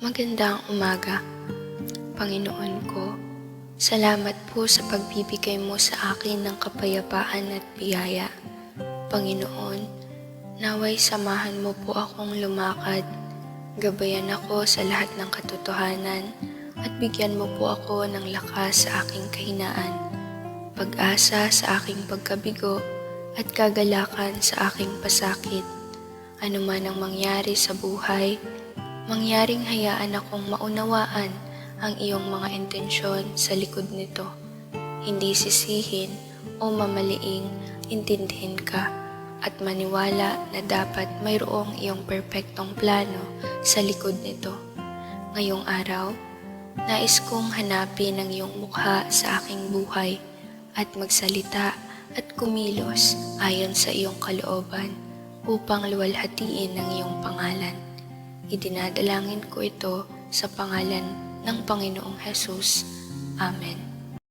Magandang umaga, Panginoon ko. Salamat po sa pagbibigay mo sa akin ng kapayapaan at biyaya. Panginoon, naway samahan mo po akong lumakad. Gabayan ako sa lahat ng katotohanan at bigyan mo po ako ng lakas sa aking kahinaan, pag-asa sa aking pagkabigo at kagalakan sa aking pasakit. Ano man ang mangyari sa buhay, mangyaring hayaan akong maunawaan ang iyong mga intensyon sa likod nito. Hindi sisihin o mamaliing intindihin ka at maniwala na dapat mayroong iyong perpektong plano sa likod nito. Ngayong araw, nais kong hanapin ang iyong mukha sa aking buhay at magsalita at kumilos ayon sa iyong kalooban upang luwalhatiin ang iyong pangalan. Idinadalangin ko ito sa pangalan ng Panginoong Hesus. Amen.